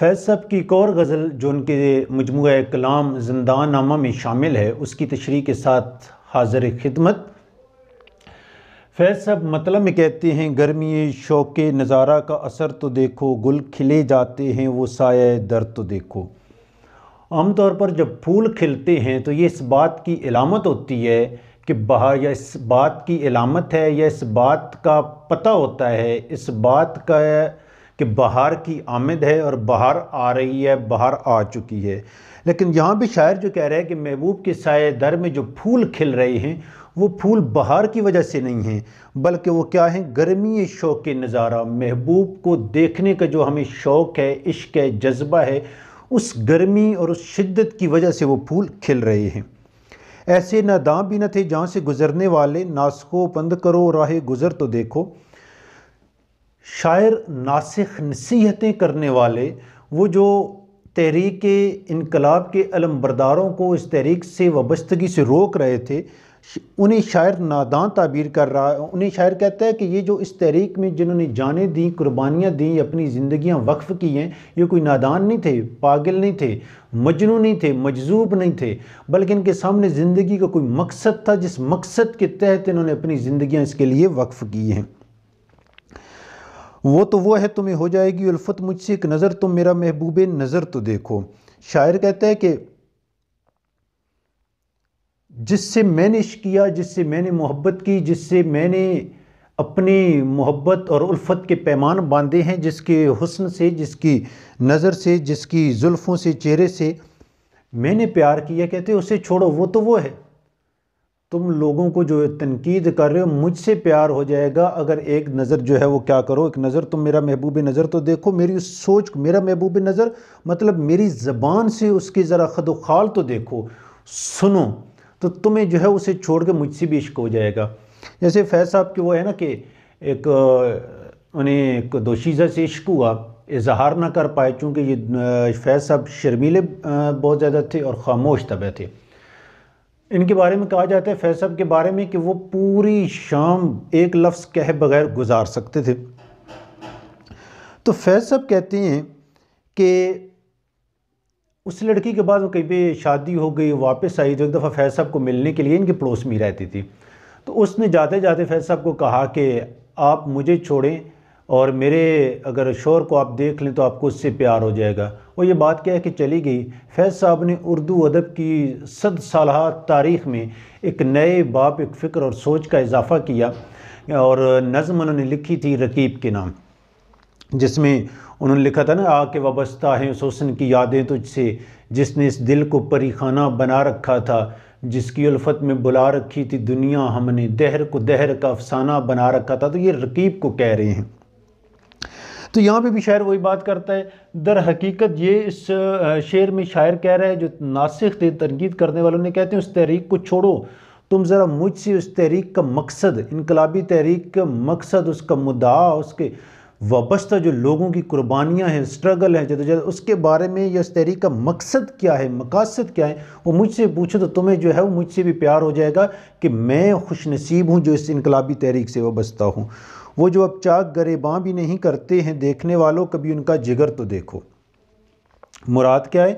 فیض صاحب کی ایک اور غزل جو ان کے مجموعہ کلام زندان نامہ میں شامل ہے، اس کی تشریح کے ساتھ حاضر خدمت۔ فیض صاحب مطلب میں کہتے ہیں، گرمی شوق نظارہ کا اثر تو دیکھو، گل کھلے جاتے ہیں وہ سایہ درد تو دیکھو۔ عام طور پر جب پھول کھلتے ہیں تو یہ اس بات کی علامت ہوتی ہے کہ بہار، یا اس بات کی علامت ہے، یا اس بات کا پتہ ہوتا ہے، اس بات کا کہ بہار کی آمد ہے اور بہار آ رہی ہے، بہار آ چکی ہے۔ لیکن یہاں بھی شاعر جو کہہ رہا ہے کہ محبوب کے سائے در میں جو پھول کھل رہے ہیں وہ پھول بہار کی وجہ سے نہیں ہیں، بلکہ وہ کیا ہیں؟ گرمی شوق نظارہ، محبوب کو دیکھنے کا جو ہمیں شوق ہے، عشق ہے، جذبہ ہے، اس گرمی اور اس شدت کی وجہ سے وہ پھول کھل رہے ہیں۔ ایسے ناداں بھی نہ تھے جہاں سے گزرنے والے، ناسخو بند کرو راہ گزر تو دیکھو۔ شاعر ناسخ نصیحتیں کرنے والے، وہ جو تحریک انقلاب کے علمبرداروں کو اس تحریک سے وابستگی سے روک رہے تھے، انہیں شاعر ناداں تعبیر کر رہا ہے۔ انہیں شاعر کہتا ہے کہ یہ جو اس تحریک میں جنہوں نے جانیں دیں، قربانیاں دیں، اپنی زندگیاں وقف کی ہیں، یہ کوئی نادان نہیں تھے، پاگل نہیں تھے، مجنون نہیں تھے، مجذوب نہیں تھے، بلکہ ان کے سامنے زندگی کا کوئی مقصد تھا، جس مقصد کے تحت انہوں نے اپنی زندگیاں اس کے لیے وقف کی ہیں۔ وہ تو وہ ہے تمہیں ہو جائے گی الفت مجھ سے ایک نظر، تم میرا محبوب نظر تو دیکھو۔ شاعر کہتا ہے کہ جس سے میں نے عشق کیا، جس سے میں نے محبت کی، جس سے میں نے اپنی محبت اور الفت کے پیمان باندھے ہیں، جس کے حسن سے، جس کی نظر سے، جس کی زلفوں سے، چہرے سے میں نے پیار کیا، کہتے اسے چھوڑو، وہ تو وہ ہے۔ تم لوگوں کو جو تنقید کر رہے ہو، مجھ سے پیار ہو جائے گا اگر ایک نظر جو ہے وہ کیا کرو، ایک نظر تم میرا محبوب نظر تو دیکھو، میری اس سوچ، میرا محبوب نظر مطلب میری زبان سے اس کی ذرا خد و خال تو دیکھو، سنو، تو تمہیں جو ہے اسے چھوڑ کے مجھ سے بھی عشق ہو جائے گا۔ جیسے فیض صاحب کے وہ ہے نا کہ انہیں ایک دوشیزہ سے عشق ہوا، اظہار نہ کر پائے، چونکہ یہ فیض صاحب شرمیلے بہت زیادہ تھے اور خاموش طبع تھے۔ ان کے بارے میں کہا جاتا ہے، فیض صاحب کے بارے میں، کہ وہ پوری شام ایک لفظ کہے بغیر گزار سکتے تھے۔ تو فیض صاحب کہتے ہیں کہ اس لڑکی کے بعد وہ کہیں پہ شادی ہو گئی، واپس آئی، تو ایک دفعہ فیض صاحب کو ملنے کے لیے ان کے پڑوس میں رہتی تھی، تو اس نے جاتے جاتے فیض صاحب کو کہا کہ آپ مجھے چھوڑیں اور میرے اگر شوہر کو آپ دیکھ لیں تو آپ کو اس سے پیار ہو جائے گا۔ وہ یہ بات کہہ کے چلی گئی۔ فیض صاحب نے اردو ادب کی 100 سالہ تاریخ میں ایک نئے باب، ایک فکر اور سوچ کا اضافہ کیا، اور نظم انہوں نے لکھی تھی رقیب کے نام، جس میں انہوں نے لکھا تھا نا، آ کے وابستہ ہیں اس حسن کی یادیں تجھ سے، جس نے اس دل کو پری خانہ بنا رکھا تھا، جس کی الفت میں بلا رکھی تھی دنیا ہم نے، دہر کو دہر کا افسانہ بنا رکھا تھا۔ تو یہ رقیب کو کہہ رہے ہیں۔ تو یہاں پہ بھی شاعر وہی بات کرتا ہے۔ در حقیقت یہ اس شعر میں شاعر کہہ رہا ہے، جو ناسخ تھے، تنقید کرنے والوں نے کہتے ہیں اس تحریک کو چھوڑو، تم ذرا مجھ سے اس تحریک کا مقصد، انقلابی تحریک کا مقصد، اس کا مدعا، اس کے وابستہ جو لوگوں کی قربانیاں ہیں، اسٹرگل ہیں، جدوجہد، اس کے بارے میں، یا اس تحریک کا مقصد کیا ہے، مقاصد کیا ہے، وہ مجھ سے پوچھو تو تمہیں جو ہے وہ مجھ سے بھی پیار ہو جائے گا کہ میں خوش نصیب ہوں جو اس انقلابی تحریک سے وابستہ ہوں۔ وہ جو اب چاک گریباں بھی نہیں کرتے ہیں، دیکھنے والوں کبھی ان کا جگر تو دیکھو۔ مراد کیا ہے؟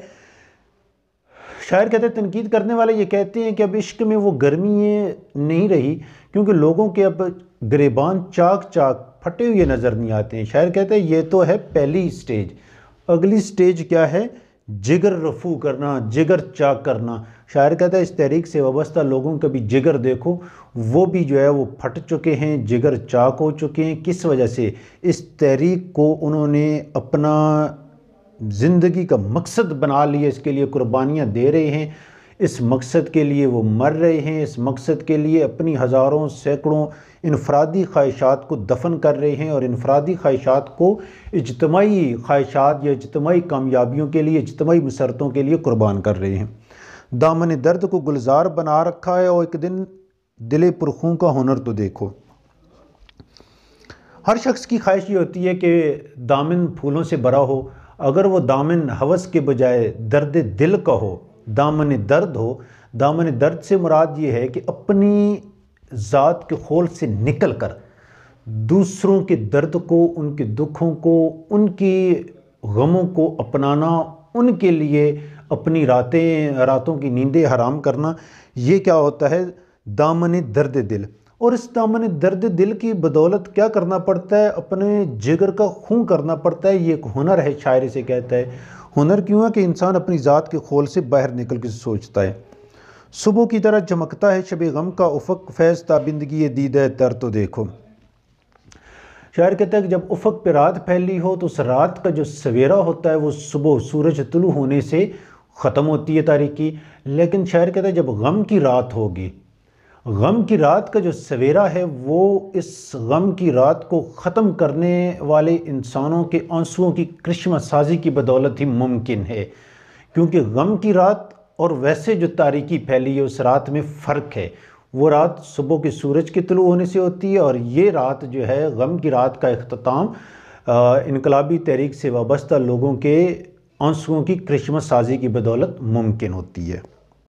شاعر کہتے ہیں، تنقید کرنے والے یہ کہتے ہیں کہ اب عشق میں وہ گرمی نہیں رہی، کیونکہ لوگوں کے اب گریبان چاک چاک پھٹے ہوئے نظر نہیں آتے ہیں۔ شاعر کہتے ہیں یہ تو ہے پہلی سٹیج، اگلی سٹیج کیا ہے؟ جگر رفو کرنا، جگر چاک کرنا۔ شاعر کہتا ہے اس تحریک سے وابستہ لوگوں کا بھی جگر دیکھو، وہ بھی جو ہے وہ پھٹ چکے ہیں، جگر چاک ہو چکے ہیں۔ کس وجہ سے؟ اس تحریک کو انہوں نے اپنا زندگی کا مقصد بنا لیا، اس کے لیے قربانیاں دے رہے ہیں، اس مقصد کے لیے وہ مر رہے ہیں، اس مقصد کے لیے اپنی ہزاروں سینکڑوں انفرادی خواہشات کو دفن کر رہے ہیں، اور انفرادی خواہشات کو اجتماعی خواہشات یا اجتماعی کامیابیوں کے لیے، اجتماعی مسرتوں کے لیے قربان کر رہے ہیں۔ دامن درد کو گلزار بنا رکھا ہے، اور ایک دن دل پرخوں کا ہنر تو دیکھو۔ ہر شخص کی خواہش یہ ہوتی ہے کہ دامن پھولوں سے بھرا ہو، اگر وہ دامن ہوس کے بجائے درد دل کا ہو، دامن درد ہو۔ دامن درد سے مراد یہ ہے کہ اپنی ذات کے خول سے نکل کر دوسروں کے درد کو، ان کے دکھوں کو، ان کی غموں کو اپنانا، ان کے لیے اپنی راتوں کی نیندیں حرام کرنا، یہ کیا ہوتا ہے؟ دامن درد دل۔ اور اس دامن درد دل کی بدولت کیا کرنا پڑتا ہے؟ اپنے جگر کا خون کرنا پڑتا ہے۔ یہ ایک ہنر ہے، شاعر اسے کہتا ہے۔ ہنر کیوں ہے؟ کہ انسان اپنی ذات کے خول سے باہر نکل کے سوچتا ہے۔ صبح کی طرح چمکتا ہے شب غم کا افق، فیض تابندگی دیدہ تر تو دیکھو۔ شاعر کہتا ہے کہ جب افق پہ رات پھیلی ہو تو اس رات کا جو سویرا ہوتا ہے وہ صبح سورج طلوع ہونے سے ختم ہوتی ہے تاریکی۔ لیکن شاعر کہتا ہے جب غم کی رات ہوگی، غم کی رات کا جو سویرا ہے وہ اس غم کی رات کو ختم کرنے والے انسانوں کے آنسوؤں کی کرشمہ سازی کی بدولت ہی ممکن ہے۔ کیونکہ غم کی رات اور ویسے جو تاریکی پھیلی ہے اس رات میں فرق ہے۔ وہ رات صبح کے سورج کے طلوع ہونے سے ہوتی ہے، اور یہ رات جو ہے غم کی رات کا اختتام انقلابی تحریک سے وابستہ لوگوں کے آنسوؤں کی کرشمہ سازی کی بدولت ممکن ہوتی ہے۔